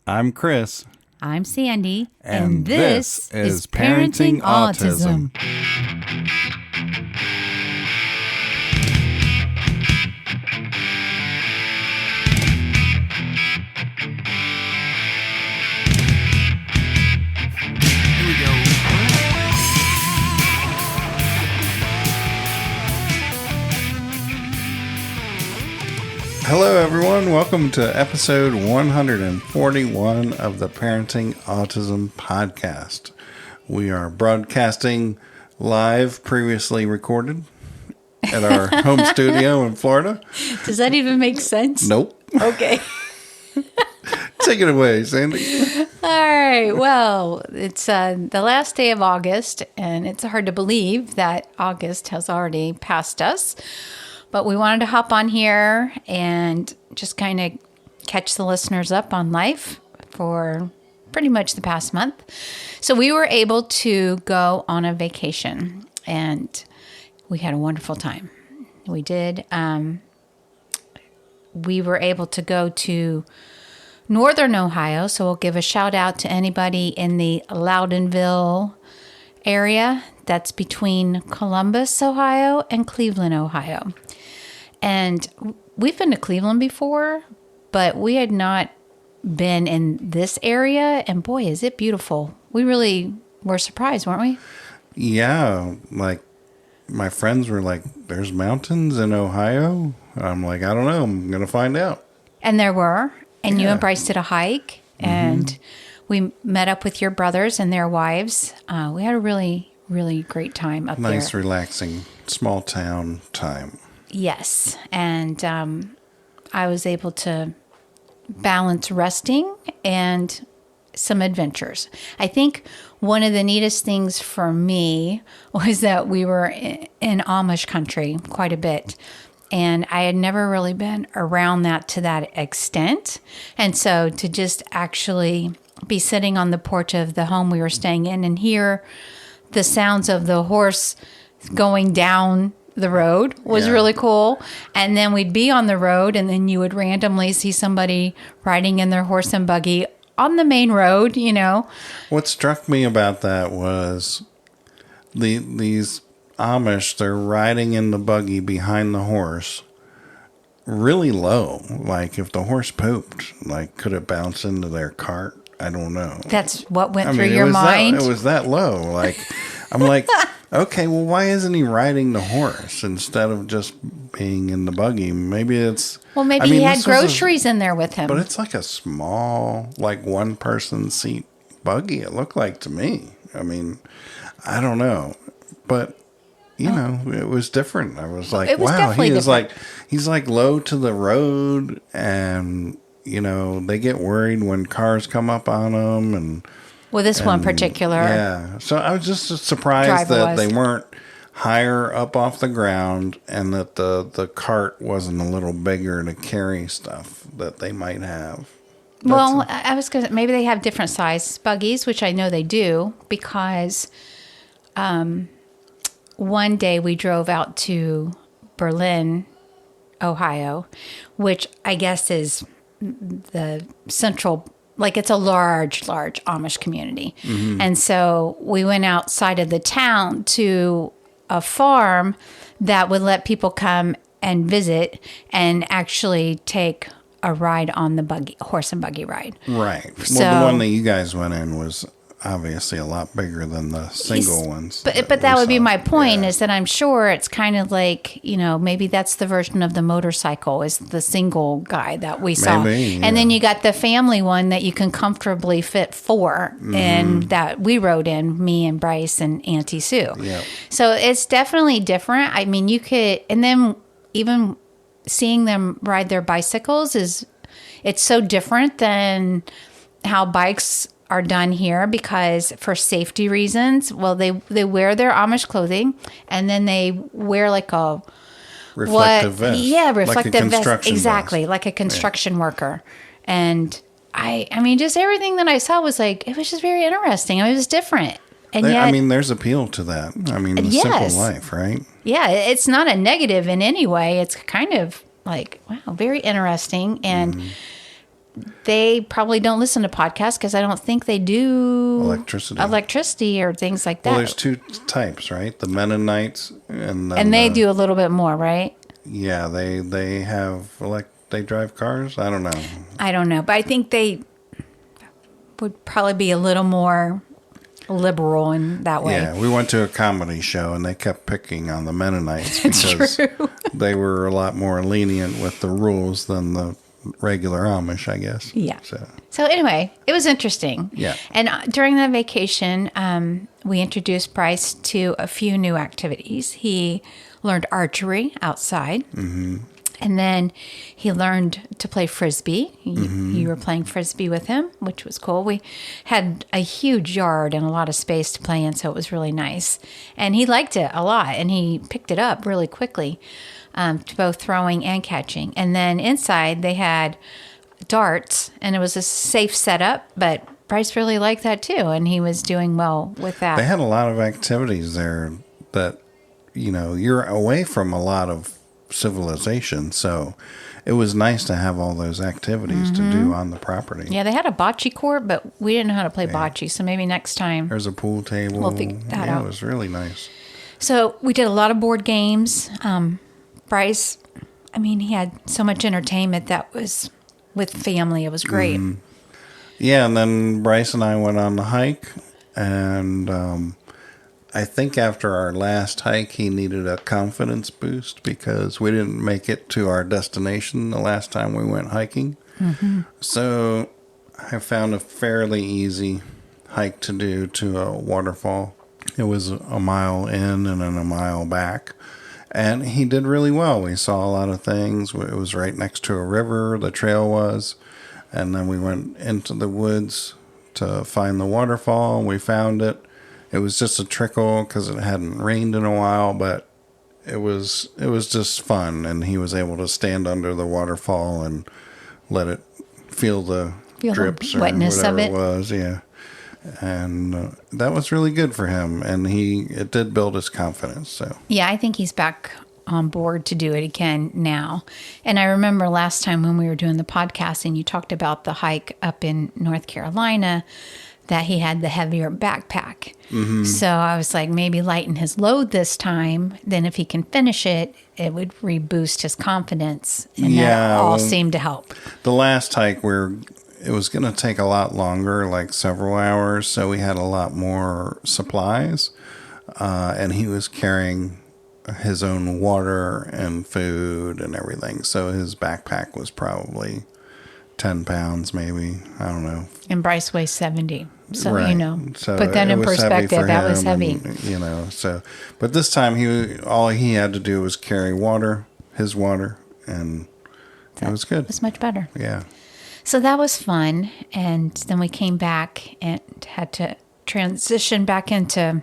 I'm Chris. I'm Sandy. And this is Parenting Autism. Hello, everyone. Welcome to episode 141 of the Parenting Autism podcast. We are broadcasting live, previously recorded, at our home studio in Florida. Does that even make sense? Nope. Okay. Take it away, Sandy. All right. Well, it's the last day of August, and it's hard to believe that August has already passed us. But we wanted to hop on here and just kind of catch the listeners up on life for pretty much the past month. So we were able to go on a vacation, and we had a wonderful time. We did. We were able to go to Northern Ohio, so we'll give a shout out to anybody in the Loudonville area. That's between Columbus, Ohio, and Cleveland, Ohio. And we've been to Cleveland before, but we had not been in this area. And boy, is it beautiful. We really were surprised, weren't we? Yeah. Like, my friends were like, there's mountains in Ohio? I'm like, I don't know. I'm going to find out. And there were. And you and Bryce did a hike. And we met up with your brothers and their wives. We had a really, really great time up there. Nice, relaxing, small town time. Yes, and I was able to balance resting and some adventures. I think one of the neatest things for me was that we were in Amish country quite a bit, and I had never really been around that to that extent. And so to just actually be sitting on the porch of the home we were staying in and hear the sounds of the horse going down the road was really cool. And then we'd be on the road, and then you would randomly see somebody riding in their horse and buggy on the main road, you know. What struck me about that was these Amish, they're riding in the buggy behind the horse really low. Like, if the horse pooped, like, could it bounce into their cart? I don't know. That's what went through your mind? It was that low. Like, I'm like, okay, well, why isn't he riding the horse instead of just being in the buggy? Maybe it's... Well, maybe he had groceries in there with him. But it's like a small, like, one-person seat buggy, it looked like to me. I mean, I don't know. But, you know, it was different. I was like, wow, he's like low to the road, and, you know, they get worried when cars come up on them, and... Well, this one particular. Yeah. So I was just surprised that they weren't higher up off the ground, and that the cart wasn't a little bigger to carry stuff that they might have. Well, I was going to, maybe they have different size buggies, which I know they do, because one day we drove out to Berlin, Ohio, which I guess is the central, like, it's a large Amish community. Mm-hmm. And so we went outside of the town to a farm that would let people come and visit and actually take a ride on the horse and buggy ride. Right. So, well, the one that you guys went in was obviously a lot bigger than the single ones. But that would be my point, is that I'm sure it's kind of like, you know, maybe that's the version of the motorcycle, is the single guy that we saw. Maybe, yeah. And then you got the family one that you can comfortably fit four, and that we rode in, me and Bryce and Auntie Sue. Yep. So it's definitely different. I mean, you could, and then even seeing them ride their bicycles it's so different than how bikes are done here, because for safety reasons, well, they wear their Amish clothing, and then they wear like a reflective vest. Yeah, reflective like a construction vest. Exactly, vest. Like a construction worker. And I mean, just everything that I saw was like, it was just very interesting. It was different. And yet, I mean, there's appeal to that. I mean, the simple life, right? Yeah, it's not a negative in any way. It's kind of like, wow, very interesting. And they probably don't listen to podcasts because I don't think they do electricity or things like that. Well, there's two types, right? The Mennonites and they do a little bit more, right? Yeah, they have they drive cars. I don't know, but I think they would probably be a little more liberal in that way. Yeah, we went to a comedy show and they kept picking on the Mennonites because they were a lot more lenient with the rules than the regular Amish, I guess. Yeah. So anyway, it was interesting. Yeah. And during the vacation, we introduced Bryce to a few new activities. He learned archery outside. Mm-hmm. And then he learned to play Frisbee. You were playing Frisbee with him, which was cool. We had a huge yard and a lot of space to play in, so it was really nice. And he liked it a lot, and he picked it up really quickly, both throwing and catching. And then inside, they had darts, and it was a safe setup, but Bryce really liked that too, and he was doing well with that. They had a lot of activities there that, you're away from a lot of civilization, so it was nice to have all those activities to do on the property. Yeah, they had a bocce court, but we didn't know how to play bocce, so maybe next time. There's a pool table. We'll figure that out. It was really nice. So we did a lot of board games. Bryce, he had so much entertainment that was with family. It was great. Yeah, and then Bryce and I went on the hike, and I think after our last hike, he needed a confidence boost because we didn't make it to our destination the last time we went hiking. Mm-hmm. So I found a fairly easy hike to do to a waterfall. It was a mile in and then a mile back. And he did really well. We saw a lot of things. It was right next to a river, the trail was. And then we went into the woods to find the waterfall. We found it. It was just a trickle because it hadn't rained in a while, but it was just fun. And he was able to stand under the waterfall and let it feel the drips or wetness whatever of it. It was. Yeah, and that was really good for him. And it did build his confidence. So yeah, I think he's back on board to do it again now. And I remember last time when we were doing the podcast and you talked about the hike up in North Carolina, that he had the heavier backpack. Mm-hmm. So I was like, maybe lighten his load this time. Then if he can finish it, it would reboost his confidence. And that all seemed to help. The last hike, it was going to take a lot longer, like several hours. So we had a lot more supplies. And he was carrying his own water and food and everything. So his backpack was probably 10 pounds, maybe. I don't know. And Bryce weighs 70. So, right. So put that in perspective. That was heavy. And, but this time all he had to do was carry his water, and it was good. It was much better. Yeah. So that was fun. And then we came back and had to transition back into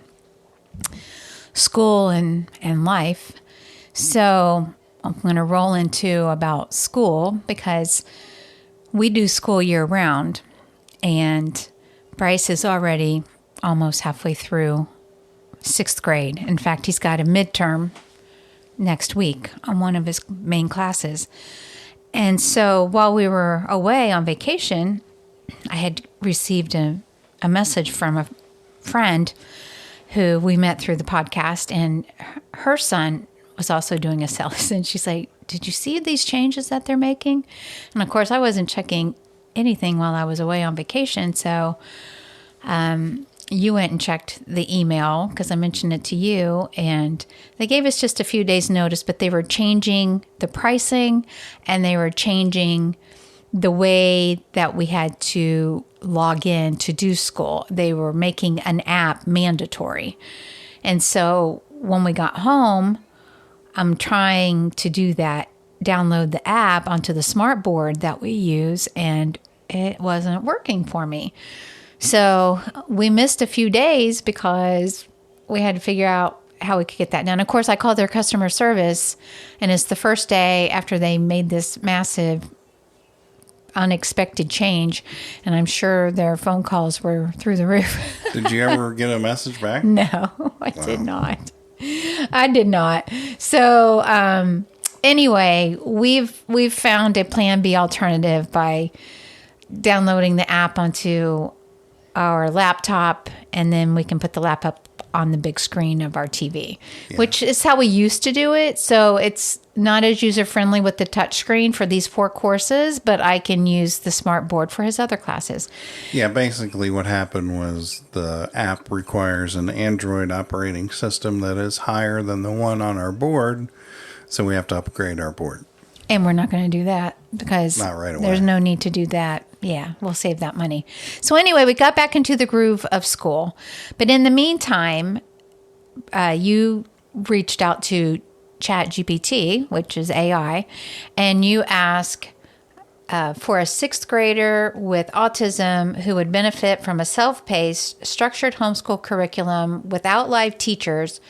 school and life. So I'm going to roll into about school because we do school year round, and Bryce is already almost halfway through 6th grade. In fact, he's got a midterm next week on one of his main classes. And so while we were away on vacation, I had received a message from a friend who we met through the podcast, and her son was also doing a CELIS, and she's like, did you see these changes that they're making? And of course, I wasn't checking anything while I was away on vacation. So you went and checked the email because I mentioned it to you, and they gave us just a few days notice, but they were changing the pricing and they were changing the way that we had to log in to do school. They were making an app mandatory. And so when we got home, I'm trying to do that, download the app onto the smart board that we use, and it wasn't working for me. So we missed a few days because we had to figure out how we could get that done. Of course, I called their customer service, and it's the first day after they made this massive unexpected change, and I'm sure their phone calls were through the roof. Did you ever get a message back? No, I did not. I did not. So anyway, we've found a plan B alternative by downloading the app onto our laptop, and then we can put the laptop on the big screen of our TV, which is how we used to do it. So it's not as user-friendly with the touch screen for these 4 courses, but I can use the smart board for his other classes. Yeah, basically what happened was the app requires an Android operating system that is higher than the one on our board, so we have to upgrade our board. And we're not going to do that because not right away. There's no need to do that. Yeah, we'll save that money. So anyway, we got back into the groove of school. But in the meantime, you reached out to Chat GPT, which is AI, and you ask for a 6th grader with autism who would benefit from a self-paced, structured homeschool curriculum without live teachers,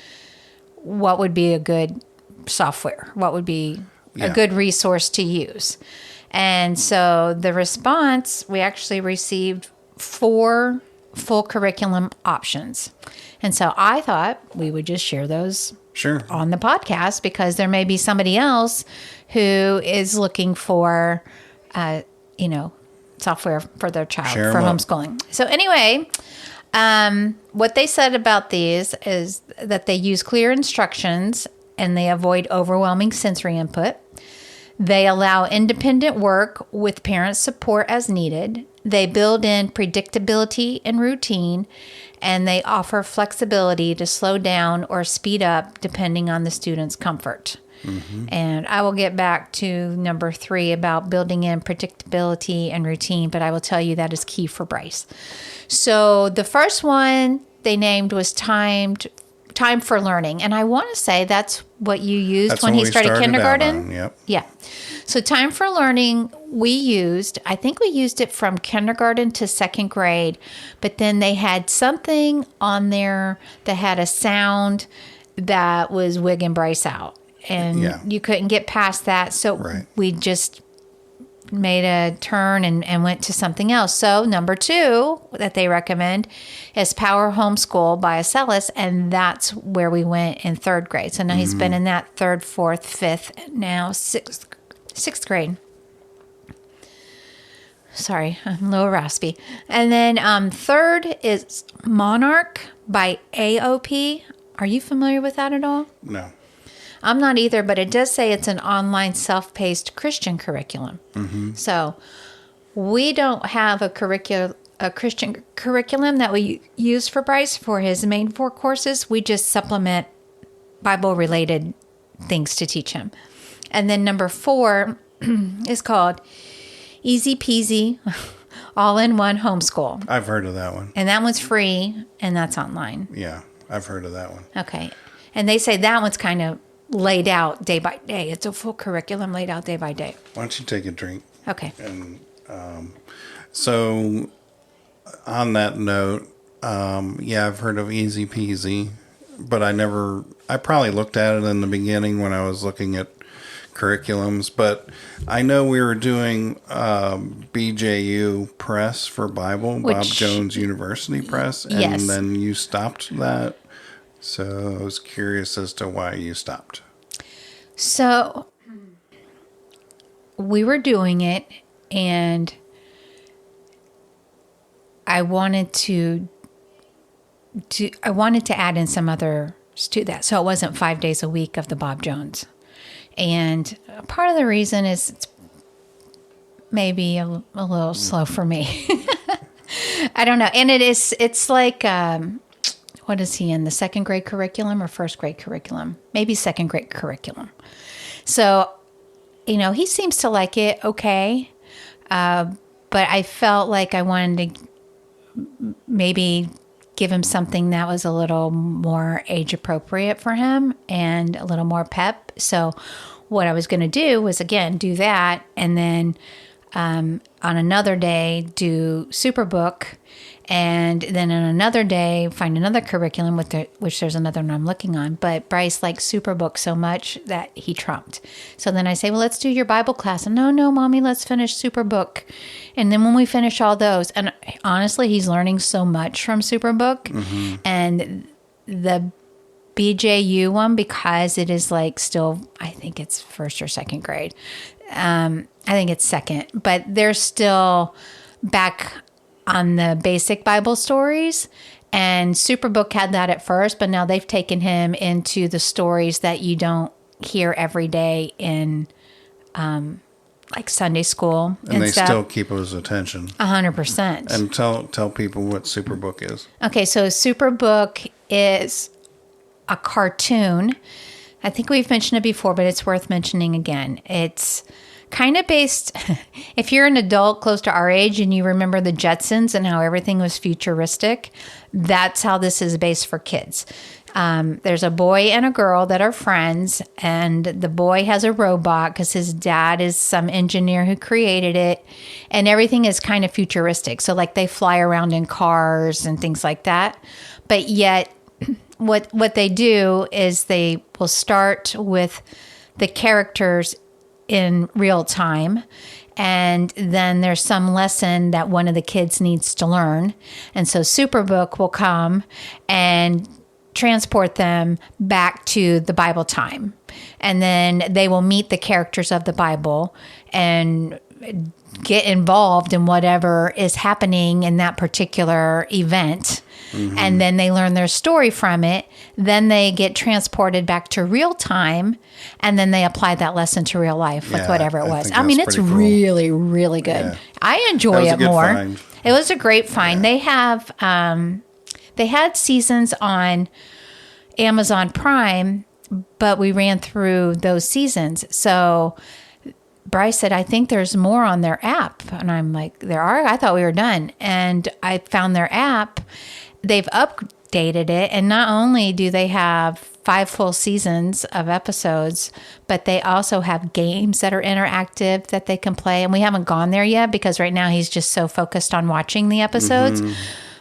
what would be a good software? What would be a good resource to use? And so the response, we actually received 4 full curriculum options. And so I thought we would just share those on the podcast, because there may be somebody else who is looking for, software for their child for homeschooling. So anyway, what they said about these is that they use clear instructions and they avoid overwhelming sensory input. They allow independent work with parent support as needed. They build in predictability and routine, and they offer flexibility to slow down or speed up depending on the student's comfort. Mm-hmm. And I will get back to number 3 about building in predictability and routine, but I will tell you that is key for Bryce. So the first one they named was time for learning. And I want to say that's what you used when he started kindergarten. Yep. Yeah. So time for learning, I think we used it from kindergarten to 2nd grade, but then they had something on there that had a sound that was wigging Bryce out. And you couldn't get past that. So we just made a turn and went to something else. So number 2 that they recommend is Power Homeschool by Acellus, and that's where we went in 3rd grade. So now he's been in that 3rd, 4th, 5th, now 6th grade. Sorry, I'm a little raspy. And then 3rd is Monarch by AOP. Are you familiar with that at all? No. I'm not either, but it does say it's an online self-paced Christian curriculum. Mm-hmm. So we don't have a Christian curriculum that we use for Bryce for his main 4 courses. We just supplement Bible-related things to teach him. And then number 4 is called Easy Peasy All-in-One Homeschool. I've heard of that one. And that one's free, and that's online. Yeah, I've heard of that one. Okay. And they say that one's kind of laid out day by day. It's a full curriculum laid out day by day. Why don't you take a drink? Okay. And so on that note, I've heard of Easy Peasy, but I probably looked at it in the beginning when I was looking at curriculums, but I know we were doing BJU Press for Bible, Bob Jones University Press, and then you stopped that. So I was curious as to why you stopped. So we were doing it, and I wanted to add in some others to that. So it wasn't 5 days a week of the Bob Jones. And part of the reason is it's maybe a little slow for me. I don't know. And it's like, what is he in, the 2nd grade curriculum or 1st grade curriculum? Maybe 2nd grade curriculum. So, he seems to like it okay. But I felt like I wanted to maybe give him something that was a little more age appropriate for him and a little more pep. So what I was going to do was, again, do that. And then on another day, do Superbook. And then on another day, find another curriculum, which there's another one I'm looking on. But Bryce likes Superbook so much that he trumped. So then I say, well, let's do your Bible class. And no, Mommy, let's finish Superbook. And then when we finish all those, and honestly, he's learning so much from Superbook. Mm-hmm. And the BJU one, because it is like still, I think it's 1st or 2nd grade. I think it's 2nd. But there's still back on the basic Bible stories. And Superbook had that at first, but now they've taken him into the stories that you don't hear every day in like Sunday school and they stuff. Still keep his attention. 100%. And tell people what Superbook is. Okay, so Superbook is a cartoon. I think we've mentioned it before, but it's worth mentioning again. It's kind of based, if you're an adult close to our age and you remember the Jetsons and how everything was futuristic, that's how this is based for kids. There's a boy and a girl that are friends, and the boy has a robot because his dad is some engineer who created it, and everything is kind of futuristic. So like they fly around in cars and things like that. But yet what they do is they will start with the characters in real time, and then there's some lesson that one of the kids needs to learn. And so Superbook will come and transport them back to the Bible time. And then they will meet the characters of the Bible and get involved in whatever is happening in that particular event. Mm-hmm. And then they learn their story from it. Then they get transported back to real time. And then they apply that lesson to real life with whatever it was. I mean, it's cool. Really, really good. Yeah. I enjoy it more. Find. It was a great find. Yeah. They had seasons on Amazon Prime, but we ran through those seasons. So Bryce said, I think there's more on their app. And I'm like, there are? I thought we were done. And I found their app. They've updated it. And not only do they have 5 full seasons of episodes, but they also have games that are interactive that they can play. And we haven't gone there yet because right now he's just so focused on watching the episodes. Mm-hmm.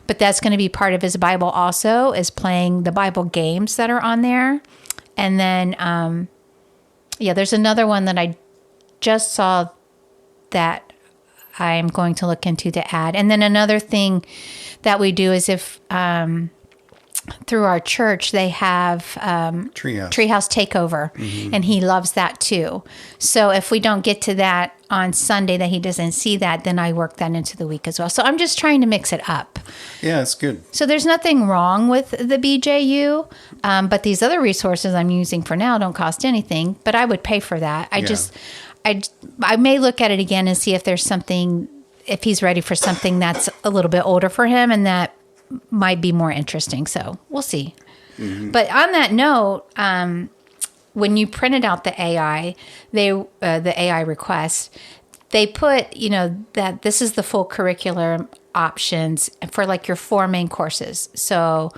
But that's going to be part of his Bible also, is playing the Bible games that are on there. And then, there's another one that I just saw that I'm going to look into to add. And then another thing that we do is if through our church, they have Treehouse Takeover, mm-hmm. and he loves that too. So if we don't get to that on Sunday, that he doesn't see that, then I work that into the week as well. So I'm just trying to mix it up. Yeah, it's good. So there's nothing wrong with the BJU, but these other resources I'm using for now don't cost anything, but I would pay for that. I may look at it again and see if there's something, if he's ready for something that's a little bit older for him and that might be more interesting. So we'll see. Mm-hmm. But on that note, when you printed out the AI, the AI request, they put, that this is the full curriculum options for like your 4 main courses. So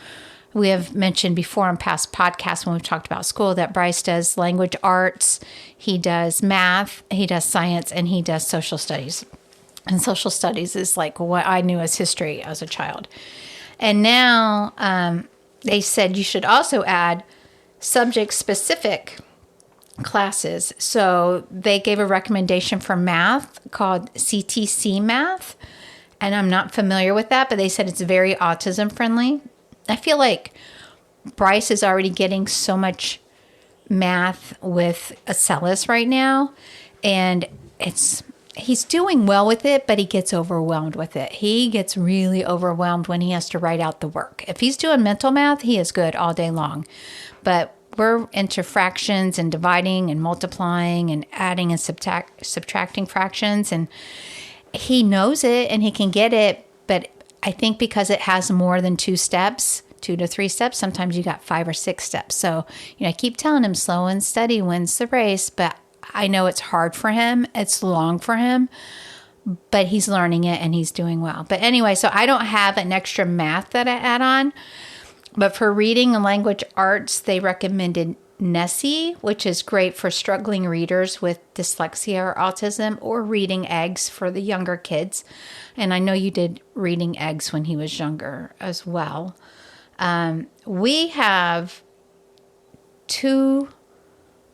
we have mentioned before in past podcasts when we've talked about school that Bryce does language arts, he does math, he does science, and he does social studies. And social studies is like what I knew as history as a child. And now they said you should also add subject-specific classes. So they gave a recommendation for math called CTC Math. And I'm not familiar with that, but they said it's very autism friendly. I feel like Bryce is already getting so much math with Acellus right now. And he's doing well with it, but he gets overwhelmed with it. He gets really overwhelmed when he has to write out the work. If he's doing mental math, he is good all day long. But we're into fractions and dividing and multiplying and adding and subtracting fractions. And he knows it and he can get it. But I think because it has more than 2 steps, 2 to 3 steps, sometimes you got 5 or 6 steps. So, I keep telling him slow and steady wins the race, but I know it's hard for him. It's long for him, but he's learning it and he's doing well. But anyway, so I don't have an extra math that I add on, but for reading and language arts, they recommended Nessie, which is great for struggling readers with dyslexia or autism, or Reading Eggs for the younger kids. And I know you did Reading Eggs when he was younger as well. We have 2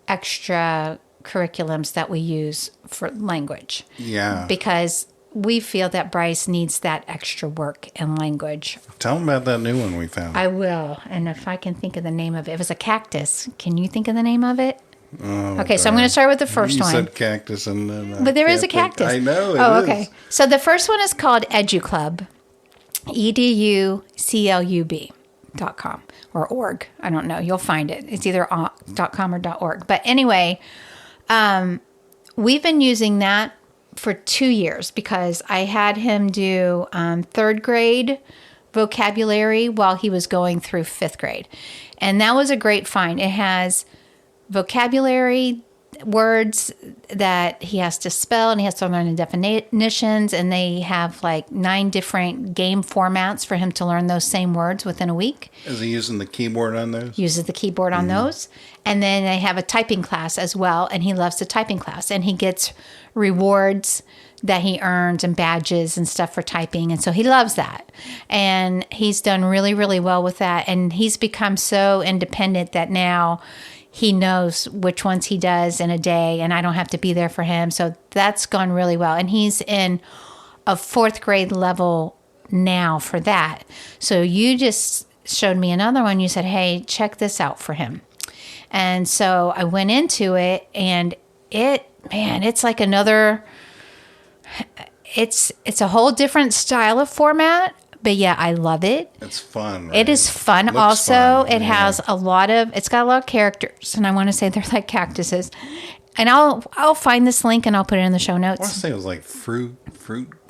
extra curriculums that we use for language. Yeah. Because we feel that Bryce needs that extra work in language. Tell him about that new one we found. I will. And if I can think of the name of it. It was a cactus. Can you think of the name of it? Oh, okay, so I'm going to start with the first one. You said cactus, and then but there is a cactus. I know. Okay. So the first one is called EduClub, educlub.com or org. I don't know. You'll find it. It's either .com or .org. But anyway, we've been using that for 2 years because I had him do third grade vocabulary while he was going through fifth grade. And that was a great find. It has vocabulary words that he has to spell, and he has to learn the definitions, and they have like 9 different game formats for him to learn those same words within a week. Is he using the keyboard on those? Uses the keyboard on those. And then they have a typing class as well, and he loves the typing class, and he gets rewards that he earns and badges and stuff for typing. And so he loves that. And he's done really, really well with that. And he's become so independent that now he knows which ones he does in a day, and I don't have to be there for him. So that's gone really well. And he's in a 4th grade level now for that. So you just showed me another one. You said, hey, check this out for him. And so I went into it, and it's like another, it's a whole different style of format. But yeah, I love it. It's fun. Right? It is fun. Looks also, fun. It has it's got a lot of characters, and I want to say they're like cactuses. And I'll find this link and I'll put it in the show notes. I want to say it was like fruit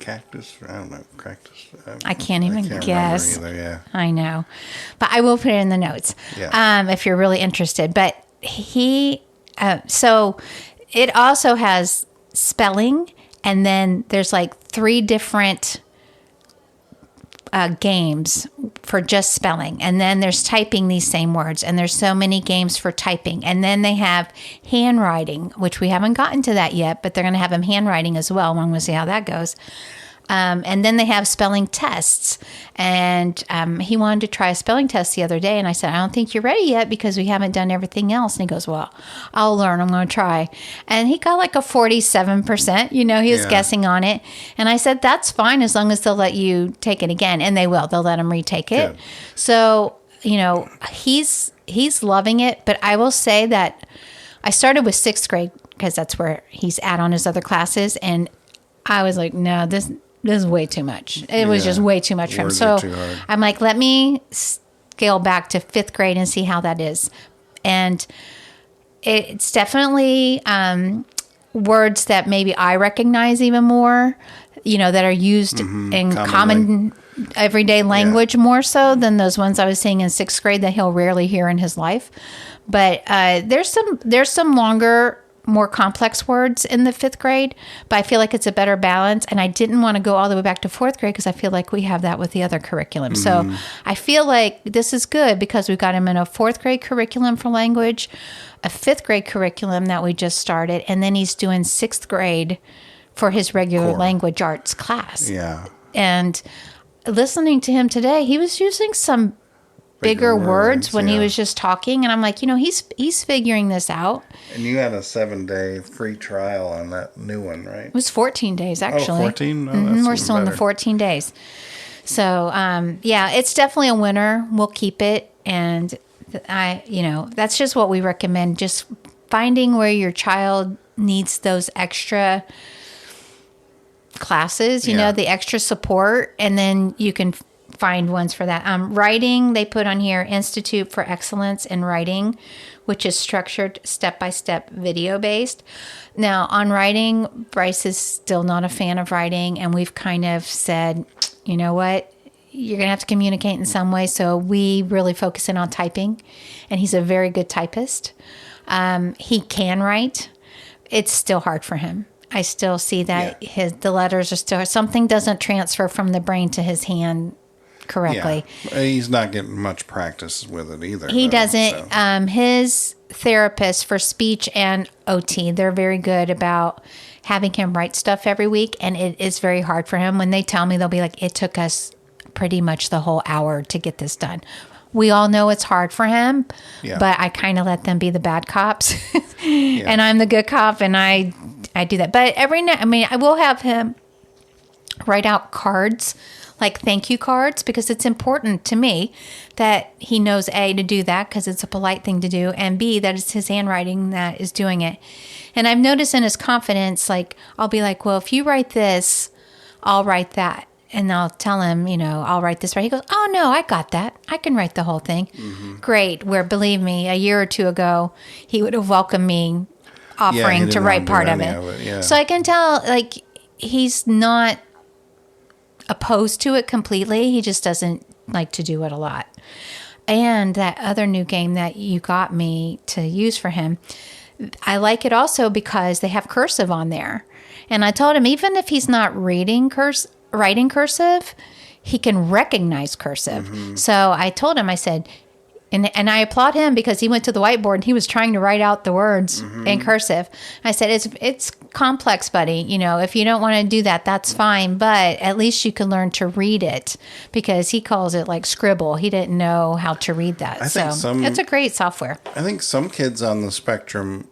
cactus. I don't know, cactus. I can't even guess. Either, yeah. I know, but I will put it in the notes. Yeah. If you're really interested. But so it also has spelling, and then there's like 3 different games for just spelling, and then there's typing these same words, and there's so many games for typing, and then they have handwriting, which we haven't gotten to that yet, but they're going to have him handwriting as well. I'm going to see how that goes. And then they have spelling tests, and he wanted to try a spelling test the other day, and I said, I don't think you're ready yet because we haven't done everything else. And he goes, well, I'll learn. I'm going to try. And he got like a 47%. He was guessing on it. And I said, that's fine as long as they'll let you take it again. And they will. They'll let him retake it. Good. So, he's loving it. But I will say that I started with 6th grade because that's where he's at on his other classes. And I was like, no, this is way too much. It was just way too much for him. So I'm like, let me scale back to 5th grade and see how that is. And it's definitely words that maybe I recognize even more, that are used in common everyday language more so than those ones I was seeing in 6th grade that he'll rarely hear in his life. But there's some longer, more complex words in the 5th grade, but I feel like it's a better balance. And I didn't want to go all the way back to 4th grade because I feel like we have that with the other curriculum. So I feel like this is good because we've got him in a 4th grade curriculum for language, a 5th grade curriculum that we just started, and then he's doing 6th grade for his regular language arts class. Yeah. And listening to him today, he was using some bigger words when he was just talking, and I'm like, he's figuring this out. And you had a 7-day free trial on that new one, right? It was 14 days actually. 14? We're still in the 14 days. So it's definitely a winner. We'll keep it, and that's just what we recommend. Just finding where your child needs those extra classes, the extra support, and then you can find ones for that. Writing, they put on here Institute for Excellence in Writing, which is structured step-by-step video-based. Now, on writing, Bryce is still not a fan of writing, and we've kind of said, you know what, you're going to have to communicate in some way, so we really focus in on typing, and he's a very good typist. He can write. It's still hard for him. I still see that the letters are still, something doesn't transfer from the brain to his hand correctly. Yeah. He's not getting much practice with it either. He doesn't. So. His therapist for speech and OT, they're very good about having him write stuff every week, and it is very hard for him. When they tell me, they'll be like, it took us pretty much the whole hour to get this done. We all know it's hard for him, but I kind of let them be the bad cops, and I'm the good cop, and I do that. But every night, I will have him write out cards, like thank you cards, because it's important to me that he knows A, to do that because it's a polite thing to do, and B, that it's his handwriting that is doing it. And I've noticed in his confidence, like I'll be like, well, if you write this, I'll write that. And I'll tell him, I'll write this right. He goes, oh, no, I got that. I can write the whole thing. Mm-hmm. Great. Where, believe me, a year or two ago, he would have welcomed me offering to write part of it. Yeah. So I can tell, like, he's not opposed to it completely. He just doesn't like to do it a lot. And that other new game that you got me to use for him, I like it also because they have cursive on there. And I told him, even if he's not writing cursive, he can recognize cursive. Mm-hmm. So I told him, I said, and I applaud him because he went to the whiteboard and he was trying to write out the words in cursive. I said, it's complex, buddy. If you don't want to do that, that's fine. But at least you can learn to read it, because he calls it like scribble. He didn't know how to read that. It's a great software. I think some kids on the spectrum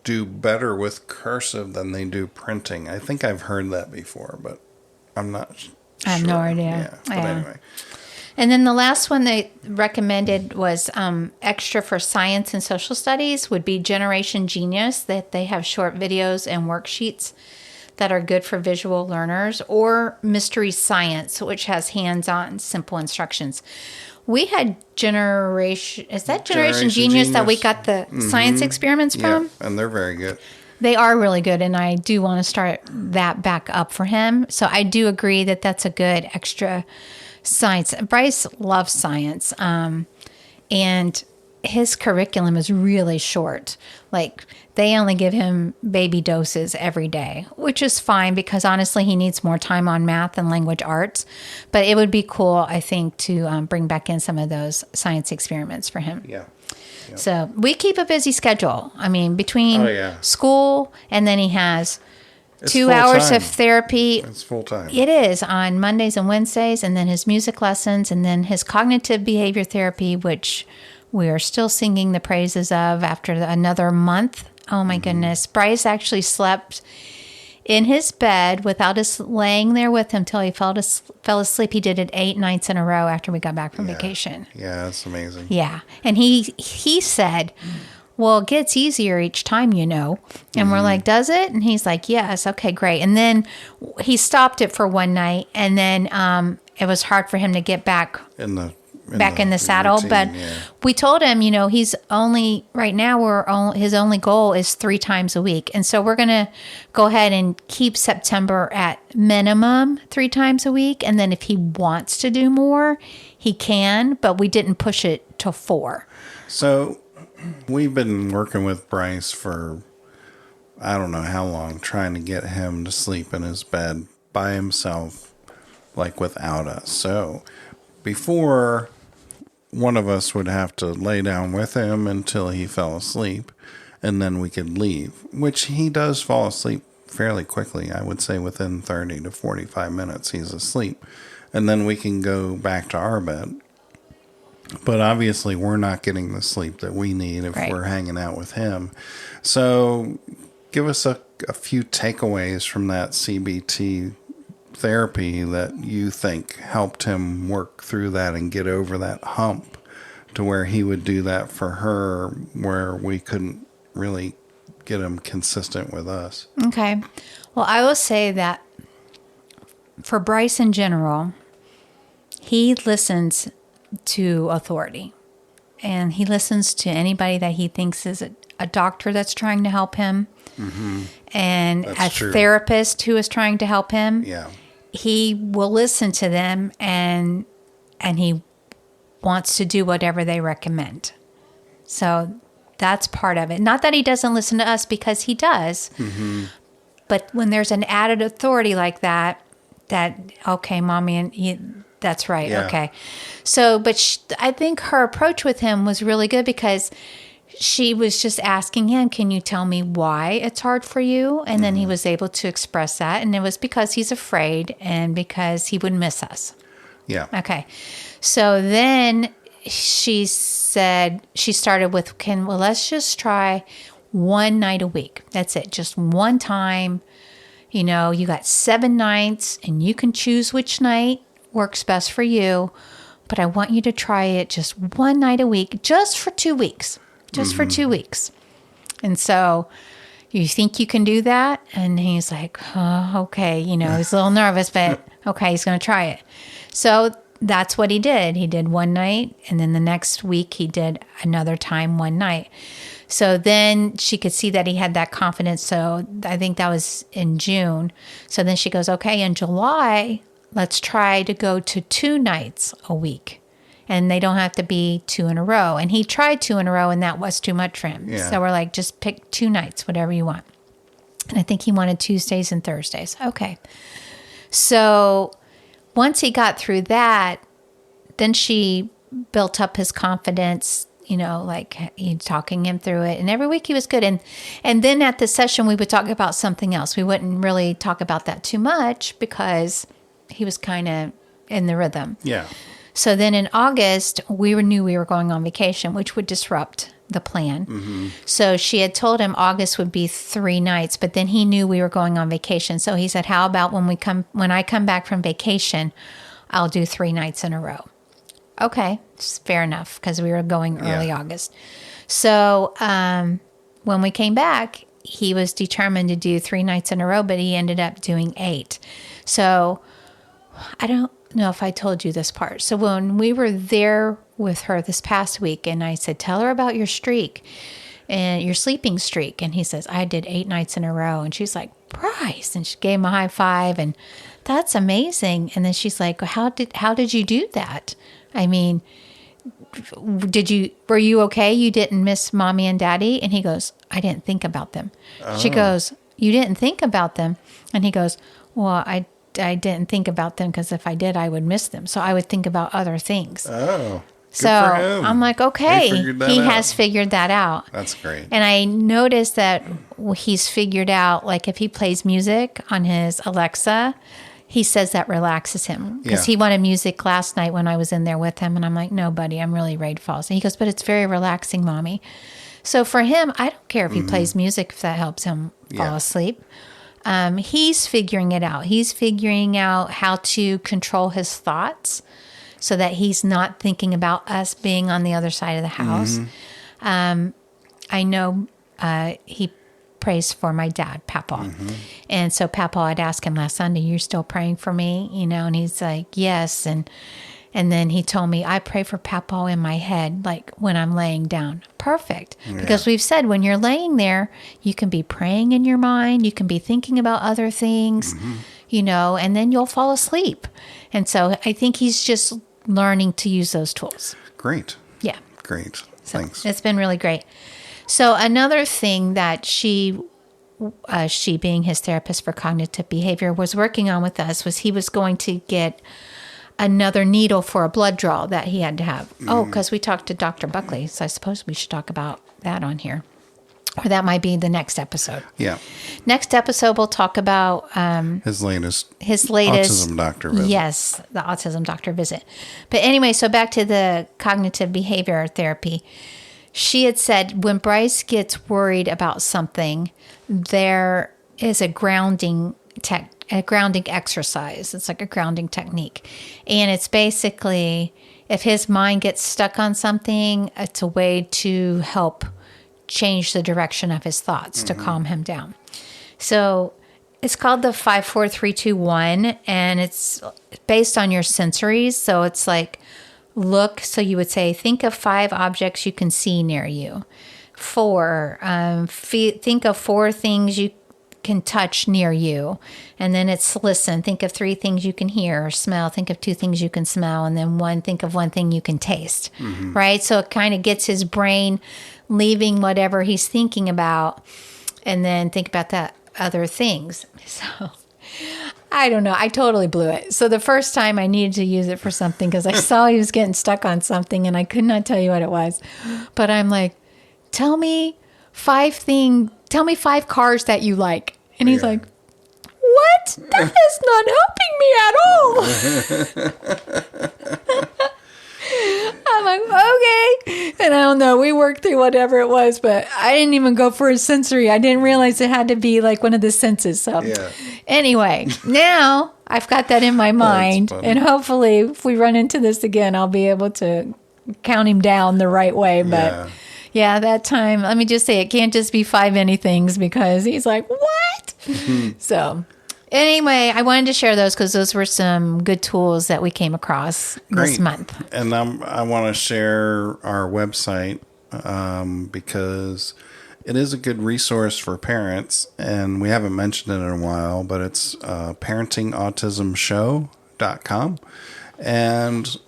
do better with cursive than they do printing. I think I've heard that before, but I'm not sure. I have no idea. Yeah, but anyway. And then the last one they recommended was extra for science and social studies would be Generation Genius, that they have short videos and worksheets that are good for visual learners, or Mystery Science, which has hands-on simple instructions. We had Generation Genius that we got the science experiments from? Yeah, and they're very good. They are really good, and I do want to start that back up for him. So I do agree that that's a good extra science. Bryce loves science, and his curriculum is really short. Like, they only give him baby doses every day, which is fine because honestly, he needs more time on math and language arts. But it would be cool, I think, to bring back in some of those science experiments for him. Yeah. Yep. So we keep a busy schedule. I mean, between school and then he has 2 hours of therapy. It's full time. It is on Mondays and Wednesdays, and then his music lessons, and then his cognitive behavior therapy, which we are still singing the praises of after another month. Oh my goodness. Bryce actually slept in his bed without us laying there with him till he fell asleep. He did it 8 nights in a row after we got back from vacation. Yeah, that's amazing. Yeah. And he said, well, it gets easier each time, And we're like, does it? And he's like, yes. Okay, great. And then he stopped it for one night, and then it was hard for him to get back in the saddle. Routine, but we told him, he's only, right now, his only goal is 3 times a week. And so we're going to go ahead and keep September at minimum 3 times a week. And then if he wants to do more, he can, but we didn't push it to 4. So we've been working with Bryce for, I don't know how long, trying to get him to sleep in his bed by himself, like without us. So before, one of us would have to lay down with him until he fell asleep, and then we could leave, which he does fall asleep fairly quickly. I would say within 30 to 45 minutes he's asleep, and then we can go back to our bed. But obviously we're not getting the sleep that we need if we're hanging out with him. So give us a few takeaways from that CBT therapy that you think helped him work through that and get over that hump to where he would do that for her, where we couldn't really get him consistent with us. Okay. Well, I will say that for Bryce in general, he listens to authority, and he listens to anybody that he thinks is a doctor that's trying to help him, and that's a therapist who is trying to help him. Yeah. He will listen to them, and he wants to do whatever they recommend. So that's part of it. Not that he doesn't listen to us, because he does. Mm-hmm. But when there's an added authority like that, okay, mommy, and that's right. Yeah. Okay. So, but I think her approach with him was really good, because she was just asking him, can you tell me why it's hard for you? And then he was able to express that. And it was because he's afraid and because he would miss us. Yeah. Okay. So then she said, she started with, let's just try 1 night a week. That's it. Just one time. You got 7 nights, and you can choose which night works best for you, but I want you to try it just one night a week, just for 2 weeks, for 2 weeks. And so you think you can do that? And he's like, oh, okay. You know, he's a little nervous, but okay, he's going to try it. So that's what he did. He did one night, and then the next week he did another time one night. So then she could see that he had that confidence. So I think that was in June. So then she goes, okay, in July, let's try to go to 2 nights a week. And they don't have to be 2 in a row. And he tried 2 in a row, and that was too much for him. Yeah. So we're like, just pick 2 nights, whatever you want. And I think he wanted Tuesdays and Thursdays. Okay. So once he got through that, then she built up his confidence, you know, like talking him through it. And every week he was good. And then at the session, we would talk about something else. We wouldn't really talk about that too much because he was kind of in the rhythm. Yeah. So then in August, we knew we were going on vacation, which would disrupt the plan. Mm-hmm. So she had told him August would be 3 nights, but then he knew we were going on vacation. So he said, how about when I come back from vacation, I'll do 3 nights in a row. Okay, fair enough, because we were going early August. So when we came back, he was determined to do 3 nights in a row, but he ended up doing 8. So I don't know if I told you this part. So when we were there with her this past week, and I said, tell her about your streak and your sleeping streak. And he says, I did 8 nights in a row. And she's like, Bryce. And she gave him a high five, and that's amazing. And then she's like, how did you do that? I mean, were you okay? You didn't miss mommy and daddy? And he goes, I didn't think about them. Oh. She goes, you didn't think about them? And he goes, well, I didn't think about them because if I did, I would miss them. So I would think about other things. Oh, so I'm like, okay, he has figured that out. That's great. And I noticed that he's figured out, like if he plays music on his Alexa, he says that relaxes him because he wanted music last night when I was in there with him. And I'm like, no, buddy, I'm really ready to fall asleep. He goes, but it's very relaxing, mommy. So for him, I don't care if he plays music, if that helps him fall asleep. He's figuring it out. He's figuring out how to control his thoughts so that he's not thinking about us being on the other side of the house. Mm-hmm. I know he prays for my dad, Papa. Mm-hmm. And so Papa, I'd ask him last Sunday, you're still praying for me? You know, and he's like, yes. And then he told me, I pray for Papa in my head, like when I'm laying down. Perfect. Yeah. Because we've said when you're laying there, you can be praying in your mind. You can be thinking about other things, you know, and then you'll fall asleep. And so I think he's just learning to use those tools. Great. Yeah. Great. So Thanks. It's been really great. So another thing that she being his therapist for cognitive behavior was working on with us was he was going to get another needle for a blood draw that he had to have. Oh, because we talked to Dr. Buckley, so I suppose we should talk about that on here. Or that might be the next episode. Yeah. Next episode, we'll talk about his latest autism doctor visit. Yes, the autism doctor visit. But anyway, so back to the cognitive behavior therapy. She had said when Bryce gets worried about something, there is a grounding exercise. It's like a grounding technique. And it's basically, if his mind gets stuck on something, it's a way to help change the direction of his thoughts to calm him down. So it's called the 5-4-3-2-1, and it's based on your sensories. So it's like, look, so you would say, think of 5 objects you can see near you. 4, think of 4 things you can touch near you. And then it's listen, think of 3 things you can hear or smell, think of 2 things you can smell, and then think of 1 thing you can taste, right? So it kind of gets his brain leaving whatever he's thinking about and then think about that other things. So I don't know. I totally blew it. So the first time I needed to use it for something because I saw he was getting stuck on something and I could not tell you what it was. But I'm like, tell me 5 cars that you like. And he's like, what? That is not helping me at all. I'm like, okay. And I don't know. We worked through whatever it was, but I didn't even go for a sensory. I didn't realize it had to be like one of the senses. So Anyway, now I've got that in my mind, and hopefully if we run into this again, I'll be able to count him down the right way. But yeah, that time, let me just say, it can't just be 5 anythings because he's like, what? So anyway, I wanted to share those because those were some good tools that we came across this month. And I want to share our website because it is a good resource for parents, and we haven't mentioned it in a while, but it's parentingautismshow.com. And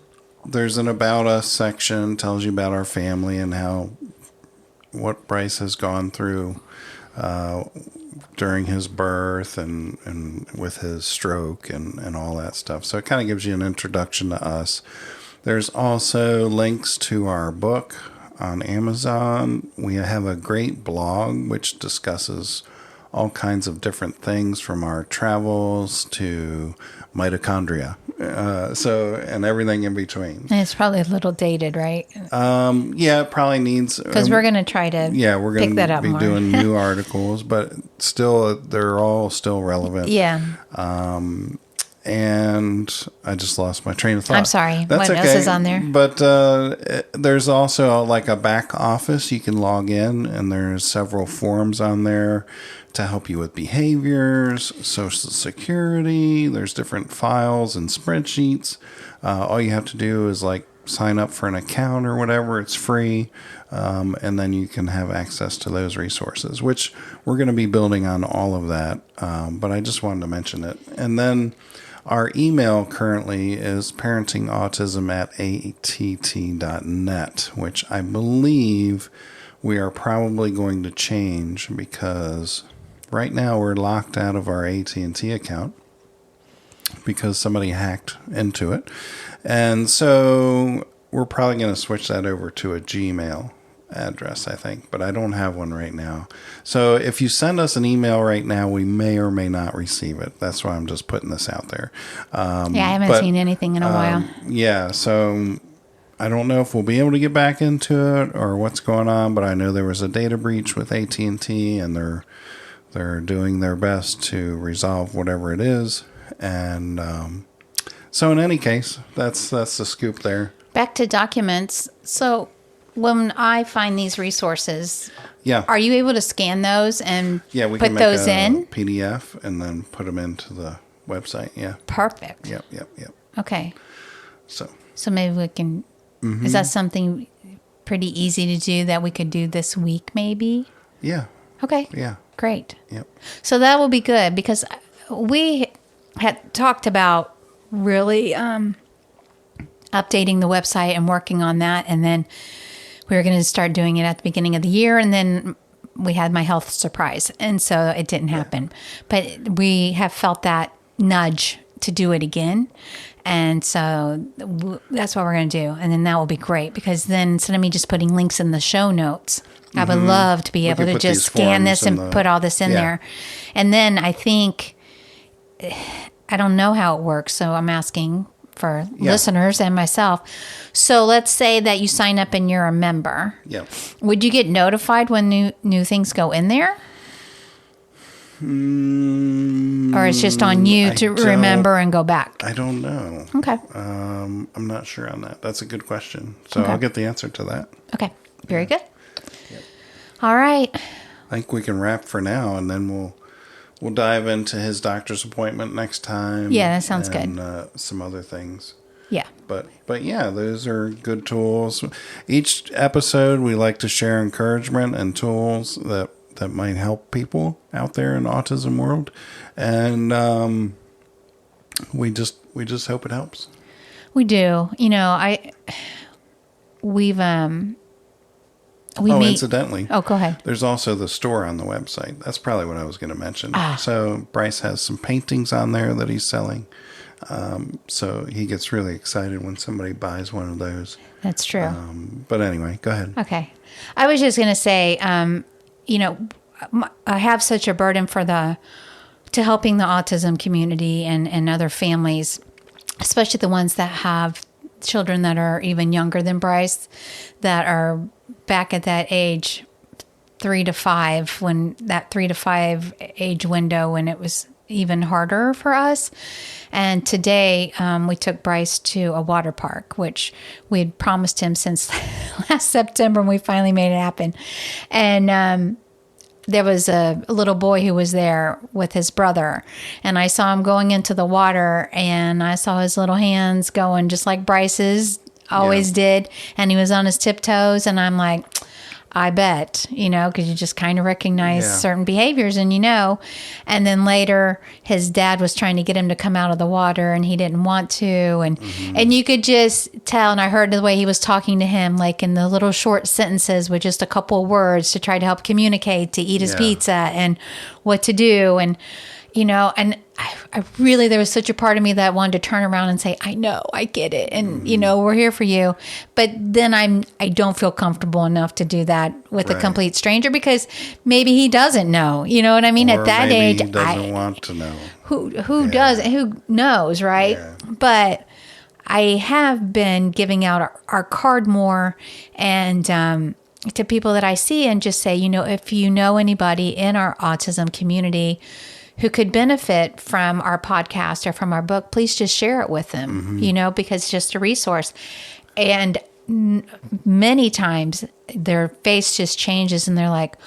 there's an About Us section, tells you about our family and what Bryce has gone through during his birth and with his stroke and all that stuff. So it kind of gives you an introduction to us. There's also links to our book on Amazon. We have a great blog which discusses all kinds of different things from our travels to mitochondria. And everything in between. And it's probably a little dated, right? Yeah, it probably needs... Because we're going to try to pick that up be more. doing new articles, but still, they're all still relevant. Yeah. And I just lost my train of thought. I'm sorry. That's what else is on there? But there's also like a back office. You can log in, and there's several forms on there to help you with behaviors, Social Security. There's different files and spreadsheets. All you have to do is like sign up for an account or whatever. It's free. And then you can have access to those resources, which we're going to be building on all of that. But I just wanted to mention it. And then our email currently is parentingautism@att.net, which I believe we are probably going to change because right now we're locked out of our AT&T account because somebody hacked into it. And so we're probably going to switch that over to a Gmail address, I think, but I don't have one right now. So if you send us an email right now, we may or may not receive it. That's why I'm just putting this out there. I haven't seen anything in a while. Yeah, so I don't know if we'll be able to get back into it or what's going on, but I know there was a data breach with AT&T, and they're doing their best to resolve whatever it is. And so in any case, that's the scoop there. Back to documents. So when I find these resources, are you able to scan those and we put can make those a in? PDF and then put them into the website. Yeah. Perfect. Yep. Okay. So maybe we can, is that something pretty easy to do that we could do this week maybe? Yeah. Okay. Yeah. Great. Yep. So that will be good because we had talked about really updating the website and working on that. And then we were going to start doing it at the beginning of the year. And then we had my health surprise. And so it didn't happen. But we have felt that nudge to do it again. And so that's what we're going to do. And then that will be great because then instead of me just putting links in the show notes, I would love to be able to just scan this and put all this in there. And then I think, I don't know how it works, so I'm asking for listeners and myself. So let's say that you sign up and you're a member. Yeah. Would you get notified when new things go in there? Or it's just on you to remember and go back? I don't know. Okay. I'm not sure on that. That's a good question. So I'll get the answer to that. Okay. Very good. Yep. All right. I think we can wrap for now, and then we'll dive into his doctor's appointment next time. Yeah, that sounds good. And some other things. Yeah. But yeah, those are good tools. Each episode, we like to share encouragement and tools that might help people out there in the autism world. And we just hope it helps. We do. You know, incidentally. Oh, go ahead. There's also the store on the website. That's probably what I was going to mention. So Bryce has some paintings on there that he's selling. So he gets really excited when somebody buys one of those. That's true. But anyway, go ahead. Okay. I was just going to say, you know, I have such a burden to helping the autism community and other families, especially the ones that have children that are even younger than Bryce, that are back at that age 3 to 5, when that 3 to 5 age window, when it was even harder for us. And today we took Bryce to a water park, which we had promised him since last September, and we finally made it happen. And there was a little boy who was there with his brother, and I saw him going into the water, and I saw his little hands going just like Bryce's always did, and he was on his tiptoes, and I'm like, I bet, because you just kind of recognize certain behaviors, and and then later his dad was trying to get him to come out of the water, and he didn't want to, and you could just tell, and I heard the way he was talking to him, like in the little short sentences with just a couple of words to try to help communicate, to eat his pizza and what to do, and and I really, there was such a part of me that wanted to turn around and say, I know, I get it. And, we're here for you. But then I don't feel comfortable enough to do that with a complete stranger, because maybe he doesn't know, you know what I mean? Or at that age, he doesn't want to know. Who does, who knows, right? Yeah. But I have been giving out our card more, and, to people that I see, and just say, if you know anybody in our autism community who could benefit from our podcast or from our book, please just share it with them, because it's just a resource. And many times their face just changes, and they're like,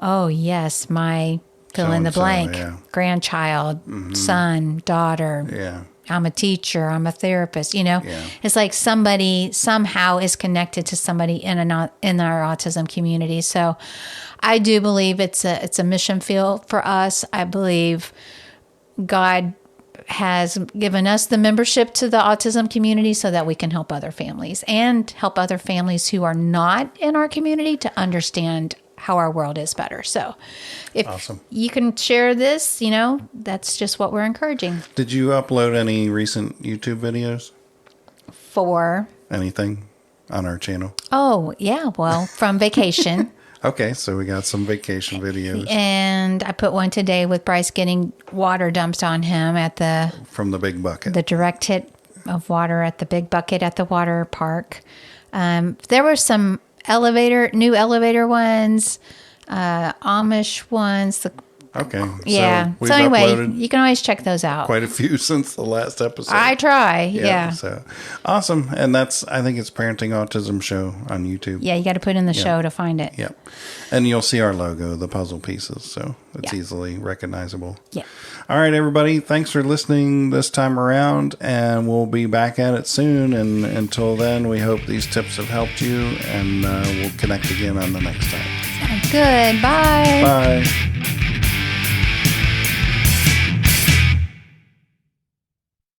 oh, yes, my fill in the blank, grandchild, son, daughter, I'm a teacher, I'm a therapist, It's like somebody somehow is connected to somebody in our autism community. So I do believe it's a mission field for us. I believe God has given us the membership to the autism community so that we can help other families, and help other families who are not in our community to understand how our world is better. So if you can share this, that's just what we're encouraging. Did you upload any recent YouTube videos? For anything on our channel? Oh, yeah. Well, from vacation. Okay, so we got some vacation videos. And I put one today with Bryce getting water dumped on him from the big bucket. The direct hit of water at the big bucket at the water park. There were some new elevator ones, Amish ones. Okay. Yeah. So anyway, you can always check those out. Quite a few since the last episode. I try. Yeah. So awesome. And I think it's Parenting Autism Show on YouTube. Yeah. You got to put in the show to find it. Yep. And you'll see our logo, the puzzle pieces. So it's easily recognizable. Yeah. All right, everybody. Thanks for listening this time around. And we'll be back at it soon. And until then, we hope these tips have helped you. And we'll connect again on the next time. Sounds good. Bye. Bye.